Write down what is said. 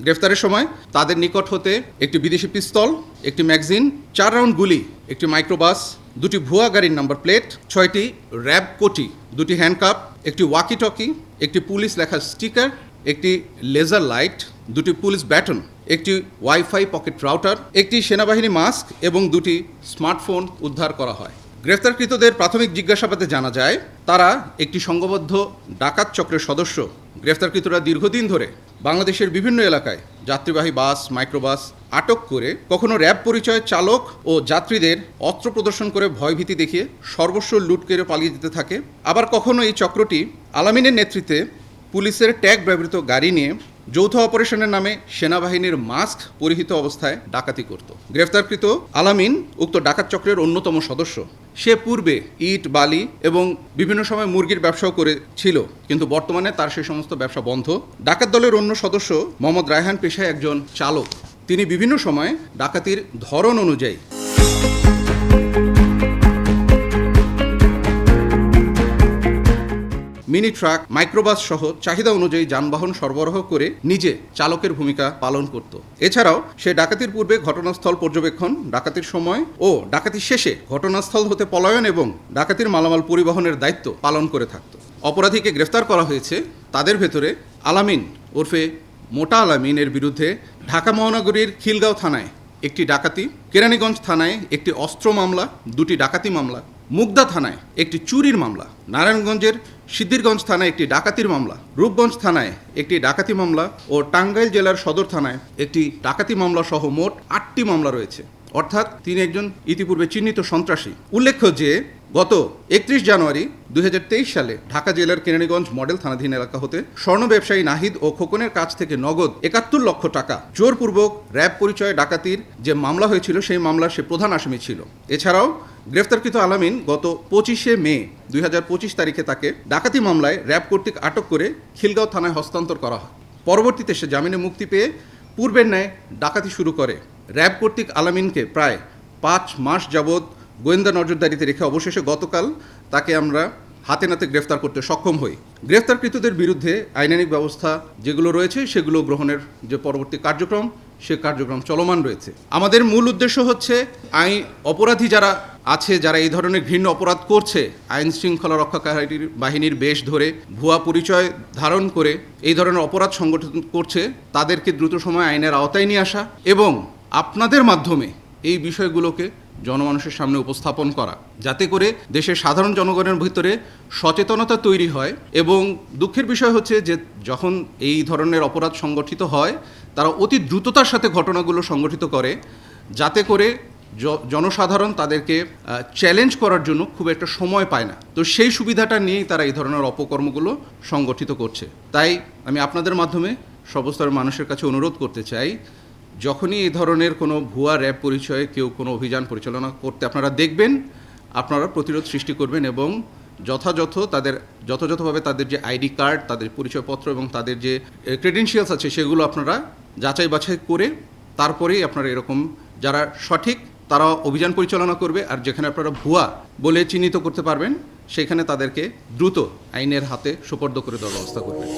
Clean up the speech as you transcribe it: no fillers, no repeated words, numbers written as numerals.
গ্রেফতারের সময় তাদের নিকট হতে একটি বিদেশি পিস্তল, একটি ম্যাগাজিন, 4 রাউন্ড গুলি, একটি মাইক্রোবাস, 2টি ভুয়া গাড়ির নাম্বার প্লেট, 6টি র্যাব কোটি, 2টি হ্যান্ডকাপ, একটি ওয়াকি টকি, একটি পুলিশ লেখা স্টিকার, একটি লেজার লাইট, 2টি পুলিশ ব্যাটন, একটি ওয়াইফাই পকেট রাউটার, একটি সেনাবাহিনী মাস্ক এবং 2টি স্মার্টফোন উদ্ধার করা হয়। গ্রেফতারকৃতদের প্রাথমিক জিজ্ঞাসাবাদে জানা যায় তারা একটি সংঘবদ্ধ ডাকাত চক্রের সদস্য। গ্রেফতারকৃতরা দীর্ঘদিন ধরে বাংলাদেশের বিভিন্ন এলাকায় যাত্রীবাহী বাস, মাইক্রোবাস আটক করে কখনো র্যাব পরিচয় চালক ও যাত্রীদের অস্ত্র প্রদর্শন করে ভয়ভীতি দেখিয়ে সর্বস্ব লুট করে পালিয়ে যেতে থাকে। আবার কখনো এই চক্রটি আলামিনের নেতৃত্বে পুলিশের ট্যাগ ব্যবহৃত গাড়ি নিয়ে যৌথ অপারেশনের নামে সেনাবাহিনীর মাস্ক পরিহিত অবস্থায় ডাকাতি করত। গ্রেফতারকৃত আলামিন উক্ত ডাকাত চক্রের অন্যতম সদস্য। সে পূর্বে ইট, বালি এবং বিভিন্ন সময় মুরগির ব্যবসাও করেছিল, কিন্তু বর্তমানে তার সেই সমস্ত ব্যবসা বন্ধ। ডাকাত দলের অন্য সদস্য মোহাম্মদ রায়হান পেশায় একজন চালক। তিনি বিভিন্ন সময় ডাকাতির ধরন অনুযায়ী মিনি ট্রাক, মাইক্রোবাস সহ চাহিদা অনুযায়ী যানবাহন সরবরাহ করে নিজে চালকের ভূমিকা পালন করত। এছাড়াও সে ডাকাতির পূর্বে ঘটনাস্থল পর্যবেক্ষণ, ডাকাতির সময় ও ডাকাতি শেষে ঘটনাস্থল হতে পলায়ন এবং ডাকাতির মালামাল পরিবহনের দায়িত্ব পালন করে থাকত। অপরাধীকে গ্রেফতার করা হয়েছে। তাদের ভেতরে আলামিন ওরফে মোটা আলামিনের বিরুদ্ধে ঢাকা মহানগরীর খিলগাঁও থানায় একটি ডাকাতি, কেরানীগঞ্জ থানায় একটি অস্ত্র মামলা, 2টি ডাকাতি মামলা, মুগদা থানায় একটি চুরির মামলা, নারায়ণগঞ্জের সিদ্ধিরগঞ্জ থানায় একটি ডাকাতির মামলা, রূপগঞ্জ থানায় একটি ডাকাতি মামলা ও টাঙ্গাইল জেলার সদর থানায় একটি ডাকাতি মামলা সহ মোট 8টি মামলা রয়েছে। অর্থাৎ তিনি একজন ইতিপূর্বে চিহ্নিত সন্ত্রাসী। উল্লেখ্য যে গত 31 জানুয়ারি 2023 সালে ঢাকা জেলার কেরানীগঞ্জ মডেল থানাধীন এলাকা হতে স্বর্ণ ব্যবসায়ী নাহিদ ও খোকনের কাছ থেকে নগদ 71 লক্ষ টাকা জোরপূর্বক র্যাব পরিচয়ে ডাকাতির যে মামলা হয়েছিল সেই মামলার সে প্রধান আসামি ছিল। এছাড়াও গ্রেফতারকৃত আলামিন গত 25শে মে 2025 তারিখে তাকে ডাকাতি মামলায় র্যাব কর্তৃক আটক করে খিলগাঁও থানায় হস্তান্তর করা হয়। পরবর্তীতে সে জামিনে মুক্তি পেয়ে পূর্বের ন্যায় ডাকাতি শুরু করে। র্যাব কর্তৃক আলামিনকে প্রায় 5 মাস যাবৎ গোয়েন্দা নজরদারিতে রেখে অবশেষে গতকাল তাকে আমরা হাতে নাতে গ্রেফতার করতে সক্ষম হই। গ্রেফতারকৃতদের বিরুদ্ধে আইনানুগ ব্যবস্থা যেগুলো রয়েছে সেগুলো গ্রহণের যে পরবর্তী কার্যক্রম, সে কার্যক্রম চলমান রয়েছে। আমাদের মূল উদ্দেশ্য হচ্ছে অপরাধী যারা আছে, যারা এই ধরনের ঘৃণ্য অপরাধ করছে, আইন শৃঙ্খলা রক্ষাকারী বাহিনীর বেশ ধরে ভুয়া পরিচয় ধারণ করে এই ধরনের অপরাধ সংগঠন করছে, তাদেরকে দ্রুত সময় আইনের আওতায় নিয়ে আসা এবং আপনাদের মাধ্যমে এই বিষয়গুলোকে জনমানুষের সামনে উপস্থাপন করা, যাতে করে দেশের সাধারণ জনগণের ভিতরে সচেতনতা তৈরি হয়। এবং দুঃখের বিষয় হচ্ছে যে যখন এই ধরনের অপরাধ সংগঠিত হয় তারা অতি দ্রুততার সাথে ঘটনাগুলো সংগঠিত করে, যাতে করে জনসাধারণ তাদেরকে চ্যালেঞ্জ করার জন্য খুব একটা সময় পায় না। তো সেই সুবিধাটা নিয়েই তারা এই ধরনের অপকর্মগুলো সংগঠিত করছে। তাই আমি আপনাদের মাধ্যমে সর্বস্তরের মানুষের কাছে অনুরোধ করতে চাই, যখনই এই ধরনের কোনো ভুয়া র্যাব পরিচয়ে কেউ কোনো অভিযান পরিচালনা করতে আপনারা দেখবেন, আপনারা প্রতিরোধ সৃষ্টি করবেন এবং যথাযথভাবে তাদের যে আইডি কার্ড, তাদের পরিচয়পত্র এবং তাদের যে ক্রেডেনশিয়ালস আছে সেগুলো আপনারা যাচাই বাছাই করে তারপরেই আপনারা এরকম যারা সঠিক তারা অভিযান পরিচালনা করবে, আর যেখানে আপনারা ভুয়া বলে চিহ্নিত করতে পারবেন সেখানে তাদেরকে দ্রুত আইনের হাতে সোপর্দ করে দেওয়ার ব্যবস্থা করবেন।